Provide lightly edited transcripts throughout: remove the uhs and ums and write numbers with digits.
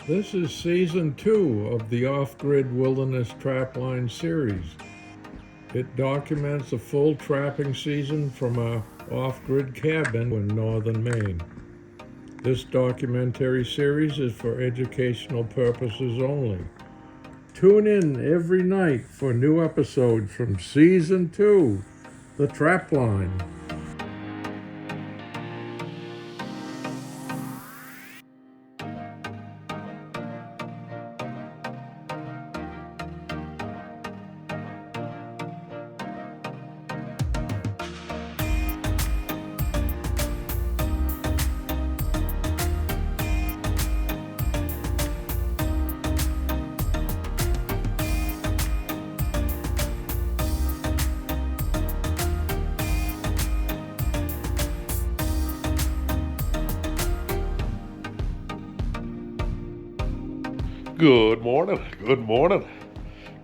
This is season 2 of the Off-Grid Wilderness Trapline series. It documents a full trapping season from our off-grid cabin in northern Maine. This documentary series is for educational purposes only. Tune in every night for new episodes from season 2, The Trapline. Good morning.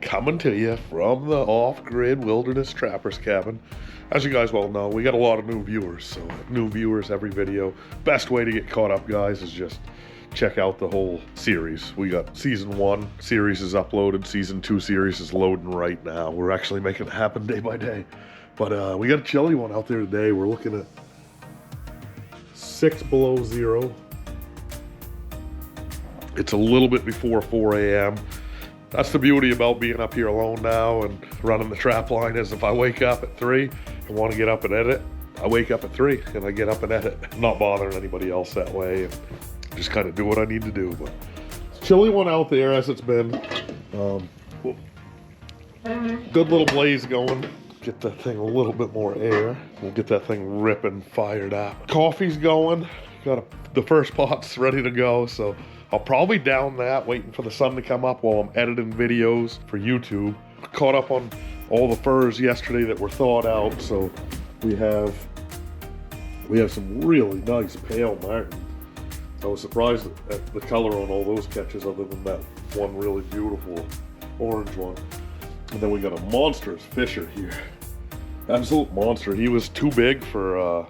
Coming to you from the off-grid wilderness trappers cabin. As you guys well know, we got a lot of new viewers, so new viewers every video. Best way to get caught up, guys, is just check out the whole series. We got season 1 series is uploaded, season 2 series is loading right now. We're actually making it happen day by day. But we got a chilly one out there today. We're looking at 6 below zero. It's a little bit before 4 a.m. That's the beauty about being up here alone now and running the trap line is if I wake up at 3 and want to get up and edit, I wake up at 3 and I get up and edit. I'm not bothering anybody else that way and just kind of do what I need to do. But it's a chilly one out there as it's been. Good little blaze going. Get that thing a little bit more air. We'll get that thing ripping, fired up. Coffee's going. The first pot's ready to go, so I'll probably down that, waiting for the sun to come up while I'm editing videos for YouTube. Caught up on all the furs yesterday that were thawed out, so we have some really nice pale marten. I was surprised at the color on all those catches other than that one really beautiful orange one. And then we got a monstrous fisher here. Absolute monster. He was too big for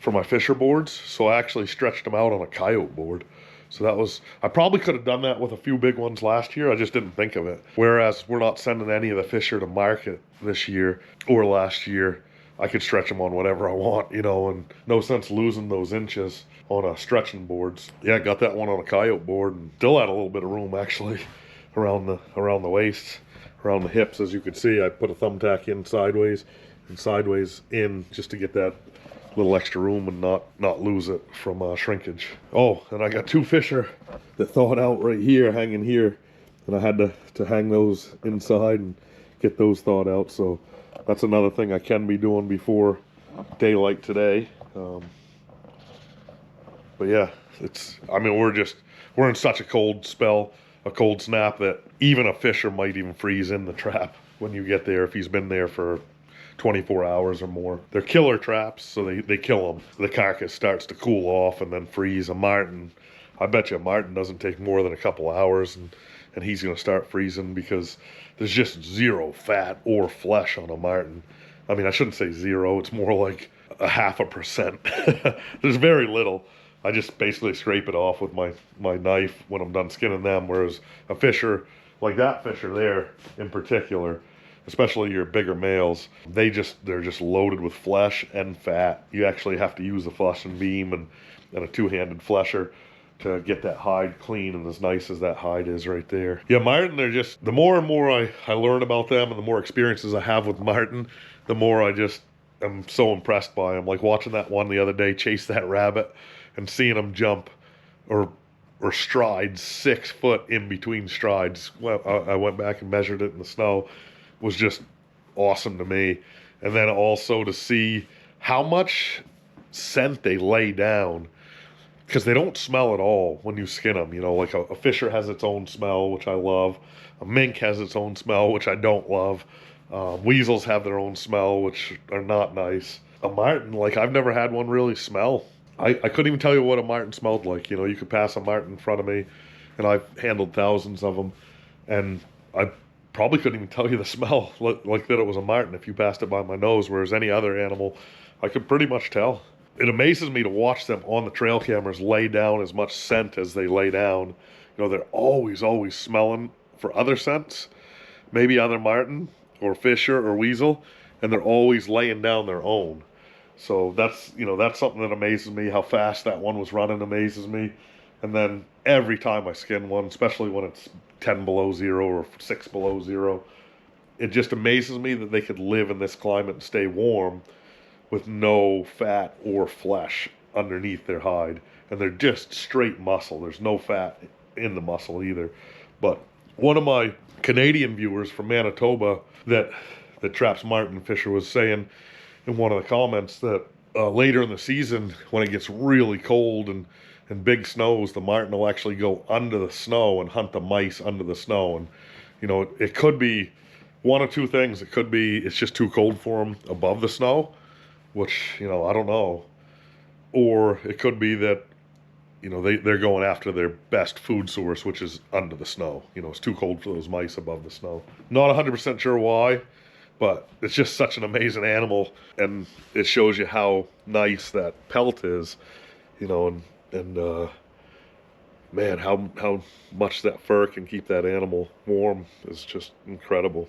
my fisher boards, so I actually stretched him out on a coyote board. So I probably could have done that with a few big ones last year. I just didn't think of it. Whereas we're not sending any of the fisher to market this year or last year. I could stretch them on whatever I want, and no sense losing those inches on a stretching boards. Yeah, I got that one on a coyote board and still had a little bit of room actually around the waist, around the hips. As you could see, I put a thumbtack in sideways and sideways in just to get that little extra room and not lose it from shrinkage. Oh, and I got 2 fisher that thawed out right here, hanging here, and I had to hang those inside and get those thawed out. So that's another thing I can be doing before daylight today. But yeah, we're in such a cold spell, a cold snap that even a fisher might even freeze in the trap when you get there if he's been there for 24 hours or more. They're killer traps, so they kill them. The carcass starts to cool off and then freeze. A marten, I bet you a marten doesn't take more than a couple hours and he's going to start freezing because there's just zero fat or flesh on a marten. I mean, I shouldn't say zero, it's more like 0.5%. There's very little. I just basically scrape it off with my knife when I'm done skinning them, whereas a fisher, like that fisher there in particular, especially your bigger males, they're just loaded with flesh and fat. You actually have to use a flesh and beam and a 2-handed flesher to get that hide clean and as nice as that hide is right there. Yeah, marten, the more and more I learn about them and the more experiences I have with marten, the more I just am so impressed by them. Like watching that one the other day chase that rabbit and seeing him jump or stride 6 foot in between strides. Well, I went back and measured it in the snow. Was just awesome to me. And then also to see how much scent they lay down, because they don't smell at all when you skin them. Like a fisher has its own smell, which I love. A mink has its own smell, which I don't love. Weasels have their own smell, which are not nice. A marten, like I've never had one really smell. I couldn't even tell you what a marten smelled like. You could pass a marten in front of me, and I've handled thousands of them, and I probably couldn't even tell you the smell, like that it was a marten if you passed it by my nose, whereas any other animal, I could pretty much tell. It amazes me to watch them on the trail cameras lay down as much scent as they lay down You know, they're always smelling for other scents, maybe other marten or fisher or weasel, and they're always laying down their own. So that's, you know, that's something that amazes me. How fast that one was running amazes me. And then every time I skin one, especially when it's 10 below zero or 6 below zero, it just amazes me that they could live in this climate and stay warm with no fat or flesh underneath their hide. And they're just straight muscle. There's no fat in the muscle either. But one of my Canadian viewers from Manitoba that traps marten fisher was saying in one of the comments that later in the season, when it gets really cold and big snows, the marten will actually go under the snow and hunt the mice under the snow. And, you know, it could be one of two things. It could be it's just too cold for them above the snow, which, you know, I don't know. Or it could be that, you know, they're going after their best food source, which is under the snow. You know, it's too cold for those mice above the snow. Not 100% sure why, but it's just such an amazing animal. And it shows you how nice that pelt is, you know, and man, how much that fur can keep that animal warm is just incredible.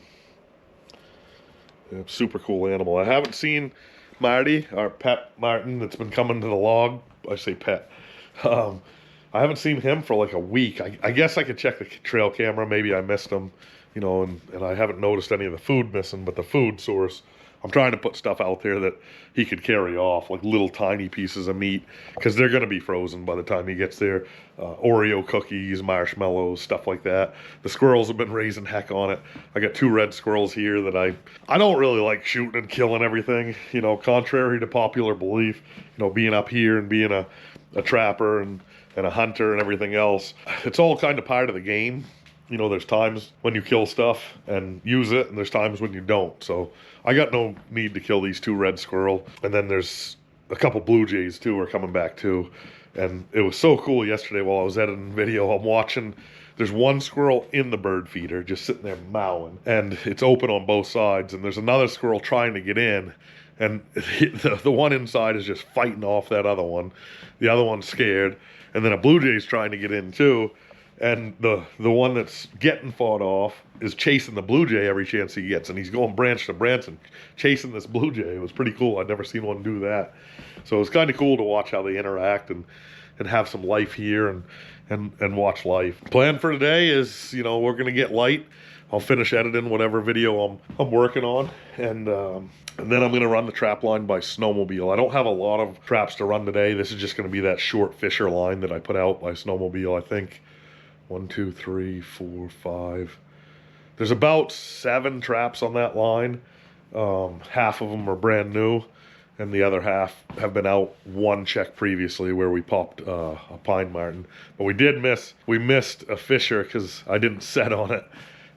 Yeah, super cool animal. I haven't seen Marty, our pet marten that's been coming to the log. I say pet. I haven't seen him for like a week. I guess I could check the trail camera. Maybe I missed him, you know, and I haven't noticed any of the food missing, but the food source, I'm trying to put stuff out there that he could carry off, like little tiny pieces of meat, because they're going to be frozen by the time he gets there. Oreo cookies, marshmallows, stuff like that. The squirrels have been raising heck on it. I got 2 red squirrels here that I don't really like shooting and killing everything, you know, contrary to popular belief, you know, being up here and being a trapper and a hunter and everything else. It's all kind of part of the game. You know, there's times when you kill stuff and use it, and there's times when you don't. So I got no need to kill these 2 red squirrel. And then there's a couple blue jays too are coming back too. And it was so cool yesterday while I was editing video. I'm watching, there's one squirrel in the bird feeder just sitting there mowing, and it's open on both sides. And there's another squirrel trying to get in, and the one inside is just fighting off that other one. The other one's scared. And then a blue jay's trying to get in too. And the one that's getting fought off is chasing the blue jay every chance he gets. And he's going branch to branch and chasing this blue jay. It was pretty cool. I'd never seen one do that. So it was kind of cool to watch how they interact and have some life here and watch life. Plan for today is, you know, we're going to get light. I'll finish editing whatever video I'm working on. And then I'm going to run the trap line by snowmobile. I don't have a lot of traps to run today. This is just going to be that short fisher line that I put out by snowmobile. I think 1, 2, 3, 4, 5. There's about 7 traps on that line. Half of them are brand new, and the other half have been out one check previously where we popped a pine marten. But we missed a fisher because I didn't set on it,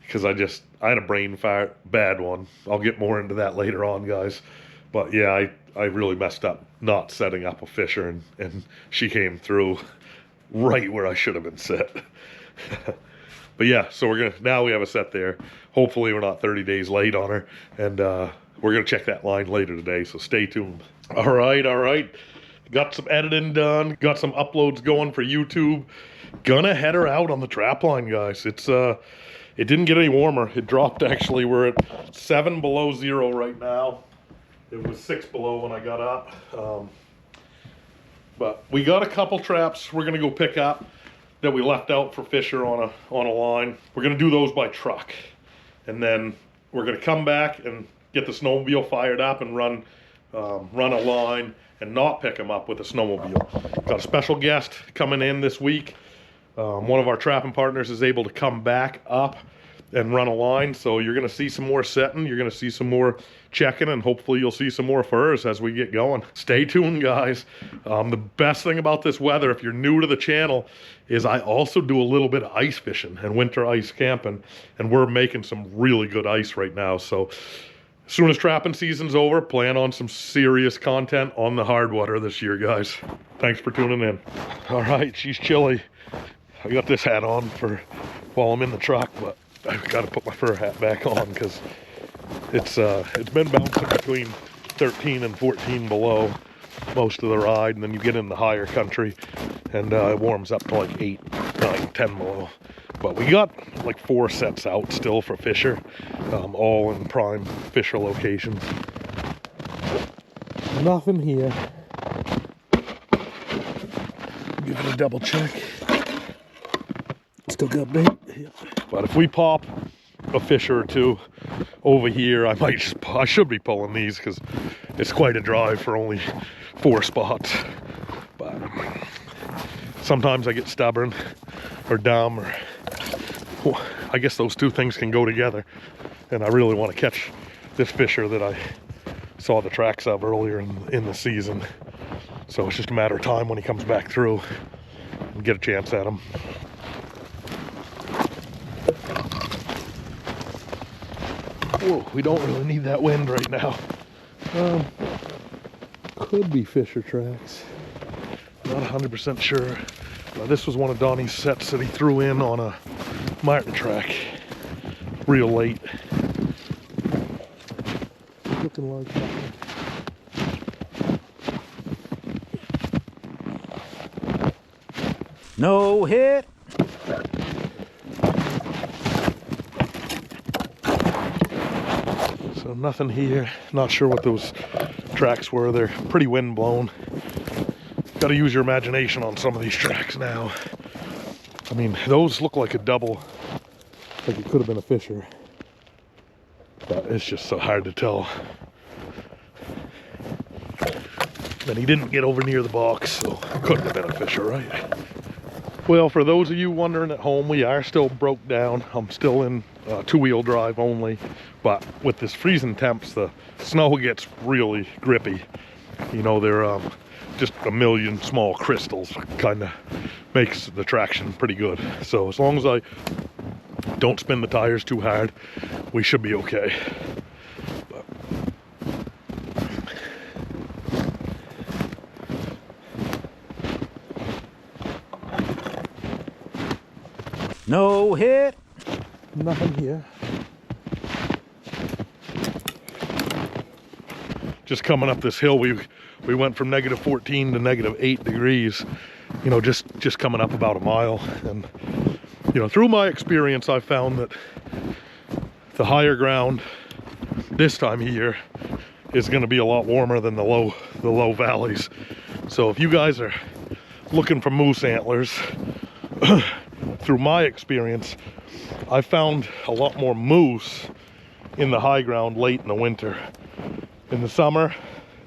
because I had a brain fart, bad one. I'll get more into that later on, guys. But yeah, I really messed up not setting up a fisher, and she came through right where I should have been set. But yeah, so now we have a set there. Hopefully we're not 30 days late on her, and we're gonna check that line later today, so stay tuned. All right. Got some editing done, got some uploads going for YouTube. Gonna head her out on the trap line, guys. It didn't get any warmer. It dropped, actually. We're at 7 below zero right now. It was 6 below when I got up. But we got a couple traps we're gonna go pick up that we left out for fisher on a line. We're gonna do those by truck. And then we're gonna come back and get the snowmobile fired up and run a line and not pick them up with a snowmobile. Got a special guest coming in this week. One of our trapping partners is able to come back up and run a line, so you're going to see some more setting, you're going to see some more checking, and hopefully you'll see some more furs as we get going. Stay tuned, guys. The best thing about this weather, if you're new to the channel, is I also do a little bit of ice fishing and winter ice camping, and we're making some really good ice right now. So as soon as trapping season's over, plan on some serious content on the hardwater this year, guys. Thanks for tuning in. All right, she's chilly. I got this hat on for while I'm in the truck, but I've got to put my fur hat back on because it's been bouncing between 13 and 14 below most of the ride, and then you get in the higher country and it warms up to like 8. 9, 10 below. But we got like 4 sets out still for Fisher, all in prime Fisher locations. Nothing here. Give it a double check. Still got bait. Yep. But if we pop a Fisher or 2 over here, I should be pulling these because it's quite a drive for only 4 spots. But sometimes I get stubborn or dumb, or I guess those 2 things can go together. And I really want to catch this Fisher that I saw the tracks of earlier in the season. So it's just a matter of time when he comes back through and get a chance at him. Whoa, we don't really need that wind right now. Could be Fisher tracks. Not 100% sure. This was one of Donnie's sets that he threw in on a Marten track real late. Looking like that. No hit. So nothing here. Not sure what those tracks were. They're pretty wind blown. Got to use your imagination on some of these tracks now. I mean, those look like a double, like it could have been a Fisher, but it's just so hard to tell. And he didn't get over near the box, so it couldn't have been a Fisher, right? Well, for those of you wondering at home, we are still broke down. I'm still in 2-wheel drive only, but with this freezing temps, the snow gets really grippy. You know, they're just a million small crystals, kind of makes the traction pretty good. So as long as I don't spin the tires too hard, we should be okay. But No hit. nothing here. Just coming up this hill, we went from -14 to -8 degrees, you know, just coming up about a mile. And you know, through my experience, I've found that the higher ground this time of year is going to be a lot warmer than the low valleys. So if you guys are looking for moose antlers, through my experience, I found a lot more moose in the high ground late in the winter. In the summer,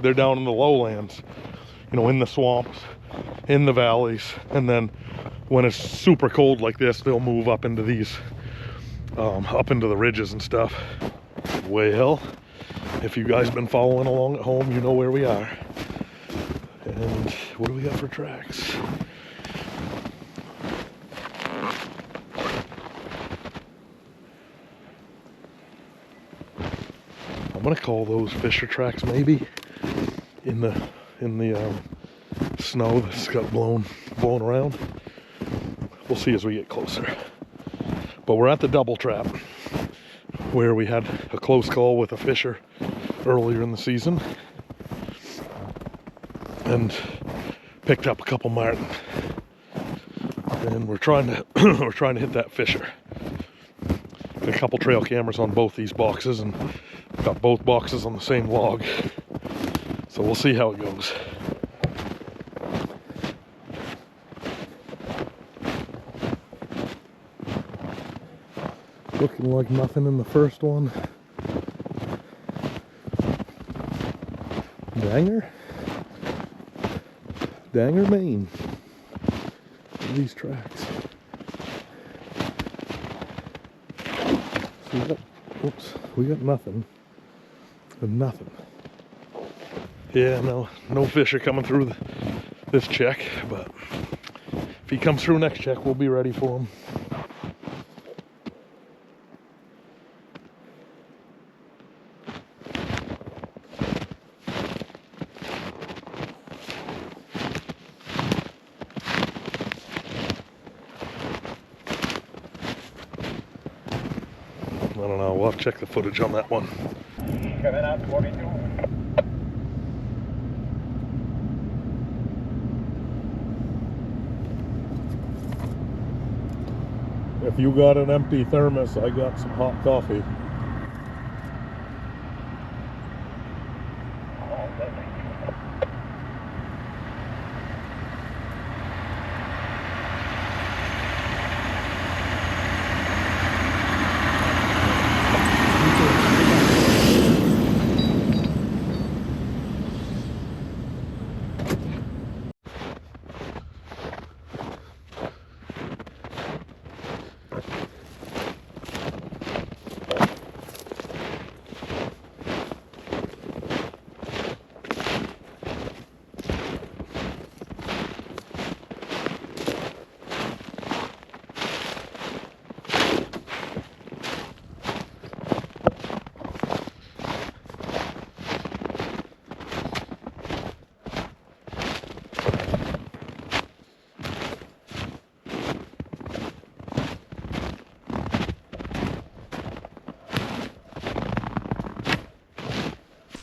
they're down in the lowlands, you know, in the swamps, in the valleys, and then when it's super cold like this, they'll move up into these, up into the ridges and stuff. Well, if you guys been following along at home, you know where we are. And what do we got for tracks? I'm gonna call those Fisher tracks, maybe, in the snow that's got blown around. We'll see as we get closer. But we're at the double trap, where we had a close call with a Fisher earlier in the season, and picked up a couple Marten. And we're trying to we're trying to hit that Fisher. Got a couple trail cameras on both these boxes, and got both boxes on the same log, so we'll see how it goes. Looking like nothing in the first one. Danger, Maine. These tracks. So we got nothing. And nothing. Yeah, no Fisher coming through this check, but if he comes through next check, we'll be ready for him. I don't know, we'll have to check the footage on that one. Coming out 42. If you got an empty thermos, I got some hot coffee.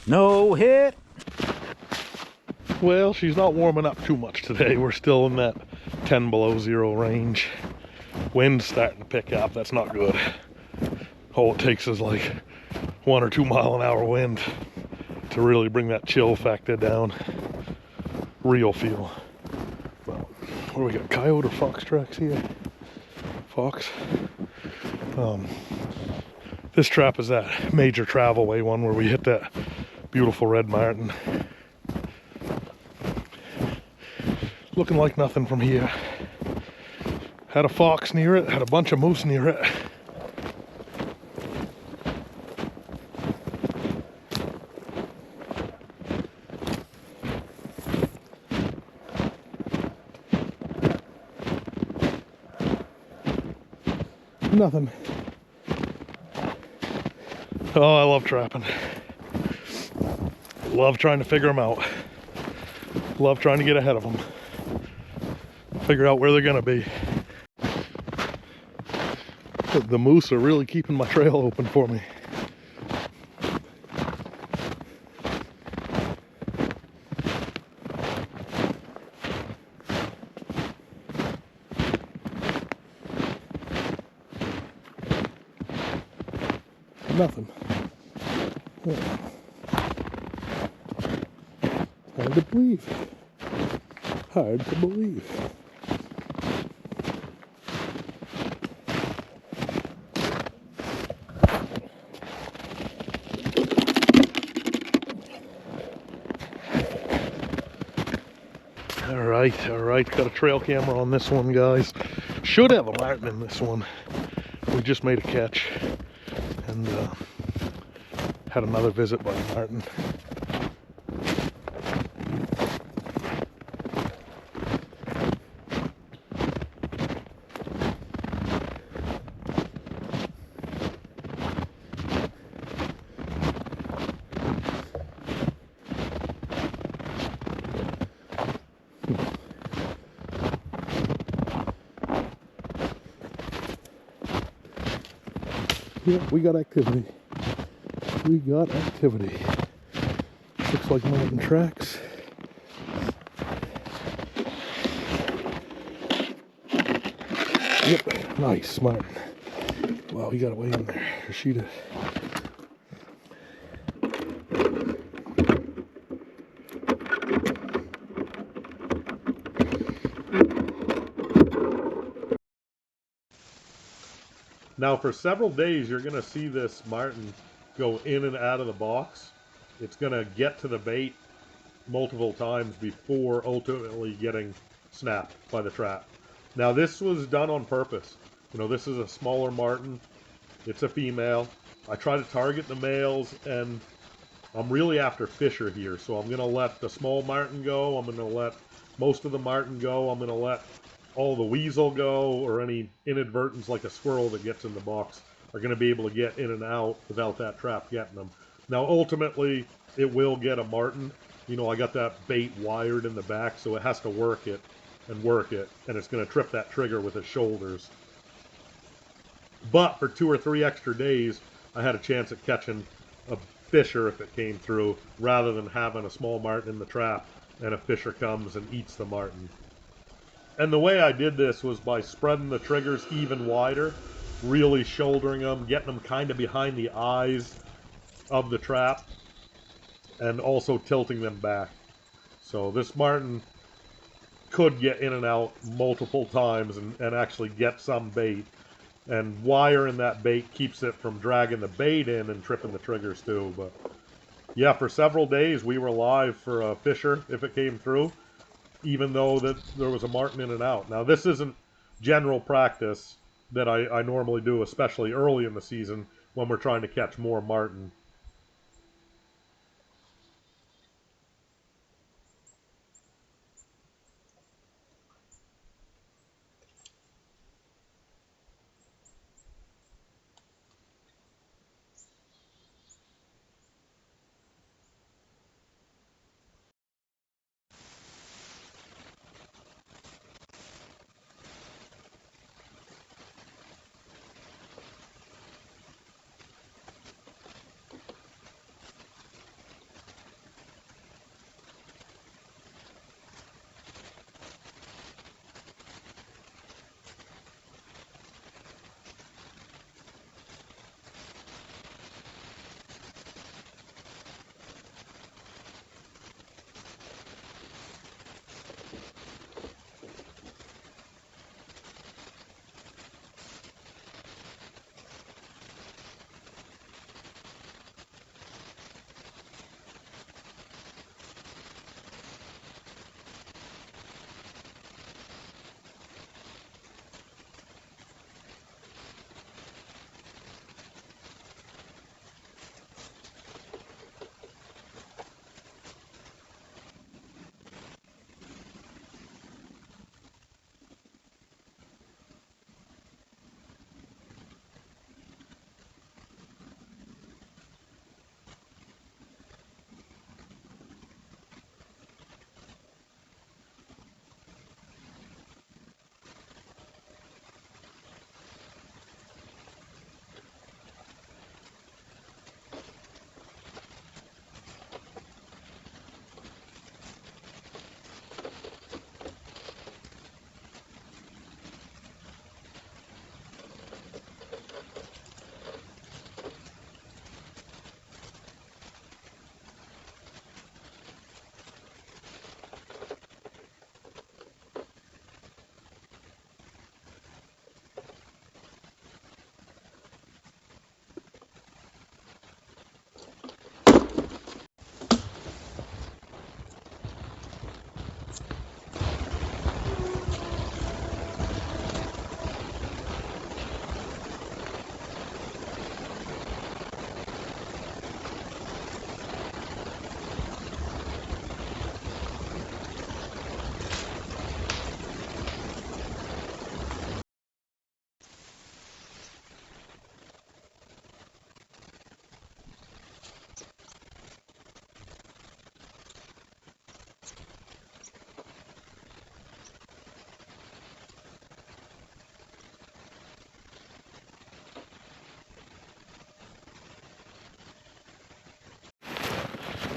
No hit. Well, she's not warming up too much today. We're still in that 10 below zero range. Wind's starting to pick up. That's not good. All it takes is like 1 or 2 mile an hour wind to really bring that chill factor down. Real feel. Well, what do we got? Coyote or fox tracks here? Fox. This trap is that major travelway one where we hit that beautiful red marten. Looking like nothing from here. Had a fox near it, had a bunch of moose near it. Nothing. Oh, I love trapping. Love trying to figure them out. Love trying to get ahead of them. Figure out where they're gonna be. The moose are really keeping my trail open for me. Nothing. Yeah. Hard to believe. Hard to believe. All right, got a trail camera on this one, guys. Should have a marten in this one. We just made a catch and had another visit by a marten. Yeah, we got activity. We got activity. Looks like mountain tracks. Yep, nice, Marten. Wow, he got away in there. She did. Now for several days you're going to see this marten go in and out of the box. It's going to get to the bait multiple times before ultimately getting snapped by the trap. Now this was done on purpose. You know, this is a smaller marten. It's a female. I try to target the males, and I'm really after fisher here. So I'm going to let the small marten go. I'm going to let most of the marten go. I'm going to let all the weasel go, or any inadvertence like a squirrel that gets in the box are going to be able to get in and out without that trap getting them. Now ultimately it will get a marten. You know, I got that bait wired in the back, so it has to work it, and it's going to trip that trigger with its shoulders. But for 2 or 3 extra days I had a chance at catching a fisher if it came through, rather than having a small marten in the trap and a fisher comes and eats the marten. And the way I did this was by spreading the triggers even wider, really shouldering them, getting them kind of behind the eyes of the trap, and also tilting them back. So this Marten could get in and out multiple times and actually get some bait. And wiring that bait keeps it from dragging the bait in and tripping the triggers too. But yeah, for several days we were live for a fisher if it came through, even though that there was a Marten in and out. Now this isn't general practice that I normally do, especially early in the season when we're trying to catch more Marten.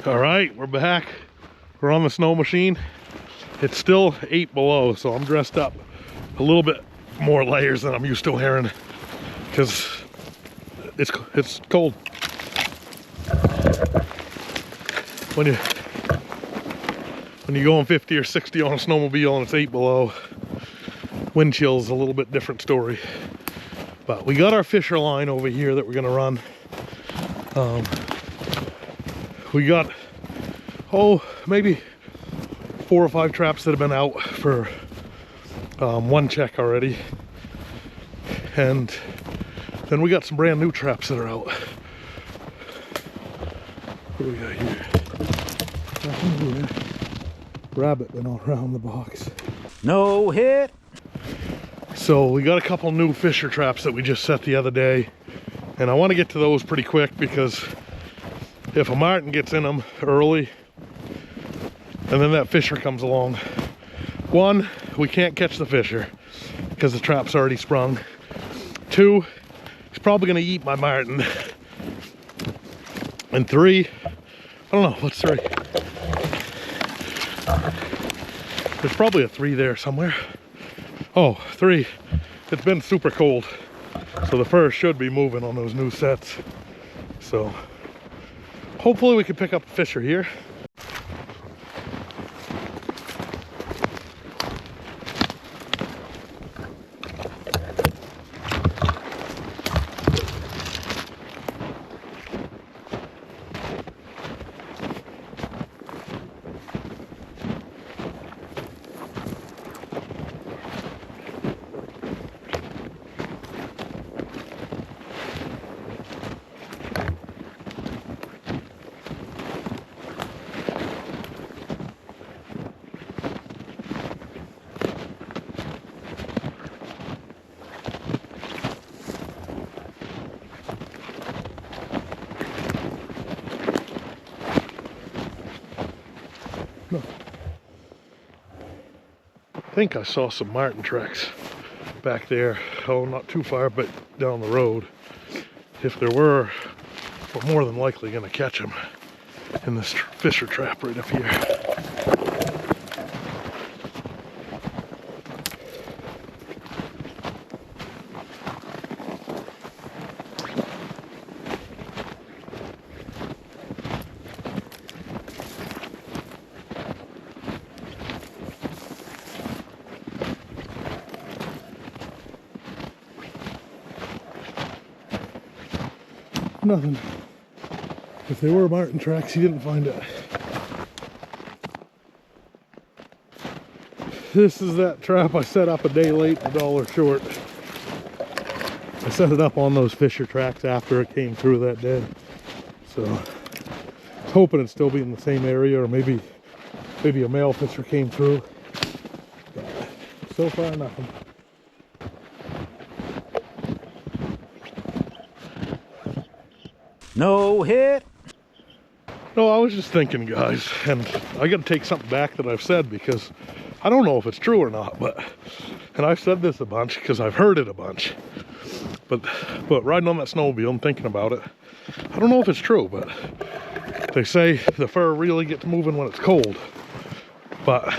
All right, we're back. We're on the snow machine. It's still 8 below, so I'm dressed up a little bit more layers than I'm used to wearing because it's cold. When you're going 50 or 60 on a snowmobile and it's 8 below, wind chill's a little bit different story. But we got our fisher line over here that we're gonna run. We got, maybe 4 or 5 traps that have been out for one check already. And then we got some brand new traps that are out. What do we got here? Rabbit been all around the box. No hit. So we got a couple new fisher traps that we just set the other day. And I want to get to those pretty quick because if a Marten gets in them early and then that fisher comes along, one, we can't catch the fisher because the trap's already sprung. Two, he's probably gonna eat my Marten. And three, I don't know, what's three? There's probably a 3 there somewhere. Oh, 3. It's been super cold, so the fur should be moving on those new sets. So hopefully we can pick up a fisher here. No. I think I saw some marten tracks back there. Oh, not too far, but down the road. If there were, we're more than likely going to catch them in this fisher trap right up here. Nothing. If they were marten tracks, he didn't find it. This is that trap I set up a day late, $1 short. I set it up on those fisher tracks after it came through that day. So I was hoping it'd still be in the same area, or maybe a male fisher came through. But so far, nothing. No hit. No, I was just thinking, guys, and I got to take something back that I've said, because I don't know if it's true or not, and I've said this a bunch because I've heard it a bunch, but riding on that snowmobile and thinking about it, I don't know if it's true, but they say the fur really gets moving when it's cold. But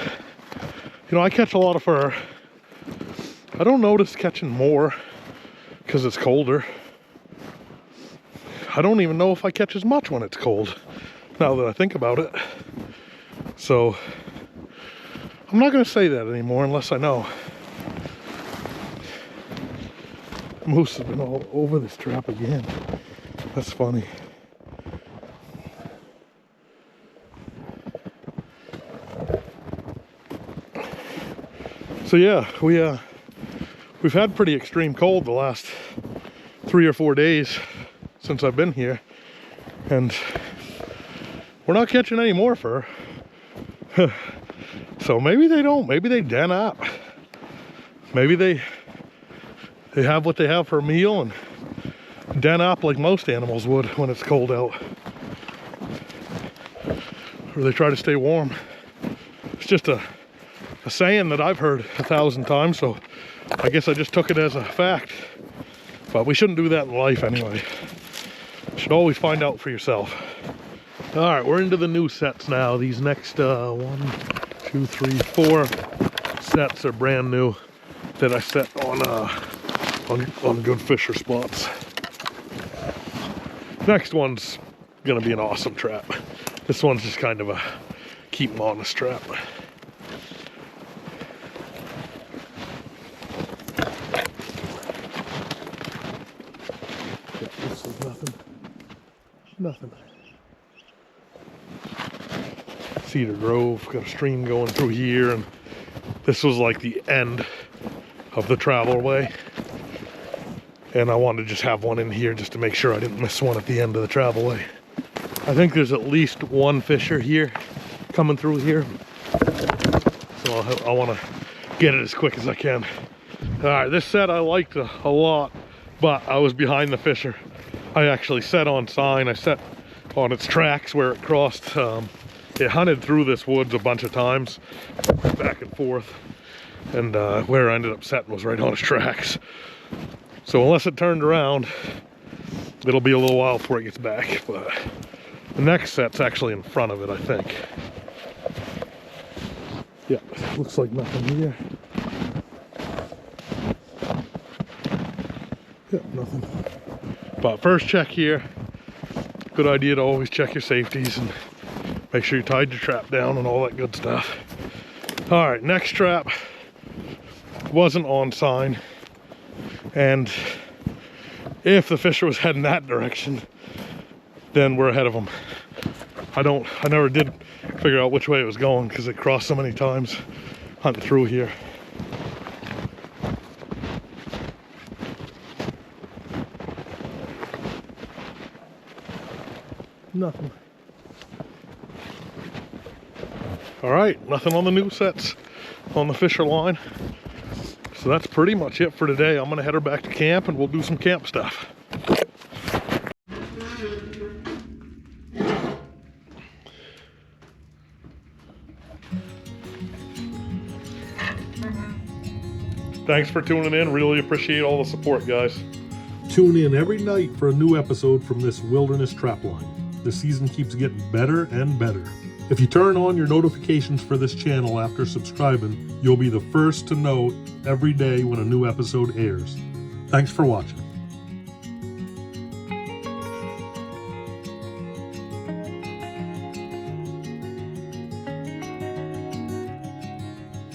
you know, I catch a lot of fur. I don't notice catching more because it's colder. I don't even know if I catch as much when it's cold, now that I think about it. So I'm not going to say that anymore unless I know. Moose have been all over this trap again. That's funny. So yeah, we've had pretty extreme cold the last 3 or 4 days since I've been here, and we're not catching any more fur. So maybe they don't, maybe they den up. Maybe they have what they have for a meal and den up like most animals would when it's cold out. Or they try to stay warm. It's just a saying that I've heard 1,000 times, so I guess I just took it as a fact. But we shouldn't do that in life anyway. You should always find out for yourself. All right, we're into the new sets now. These next 1, 2, 3, 4 sets are brand new that I set on good fisher spots. Next one's gonna be an awesome trap. This one's just kind of a keep 'em honest trap. Yeah, this is nothing. Nothing. Cedar Grove, got a stream going through here, and this was like the end of the travel way, and I wanted to just have one in here just to make sure I didn't miss one at the end of the travel way. I think there's at least one fisher here coming through here, so I want to get it as quick as I can. All right, this set I liked a lot, but I was behind the fisher. I actually set on sign, I set on its tracks where it crossed. It hunted through this woods a bunch of times, back and forth, and where I ended up setting was right on its tracks. So unless it turned around, it'll be a little while before it gets back, but the next set's actually in front of it, I think. Yeah, looks like nothing here. Yep, nothing. But first check here. Good idea to always check your safeties and make sure you tied your trap down and all that good stuff. All right, next trap wasn't on sign, and if the fisher was heading that direction, then we're ahead of him. I never did figure out which way it was going because it crossed so many times hunting through here. Nothing. All right, nothing on the new sets on the fisher line. So that's pretty much it for today. I'm gonna head her back to camp and we'll do some camp stuff. Thanks for tuning in. Really appreciate all the support, guys. Tune in every night for a new episode from this wilderness trapline. The season keeps getting better and better. If you turn on your notifications for this channel after subscribing, you'll be the first to know every day when a new episode airs. Thanks for watching.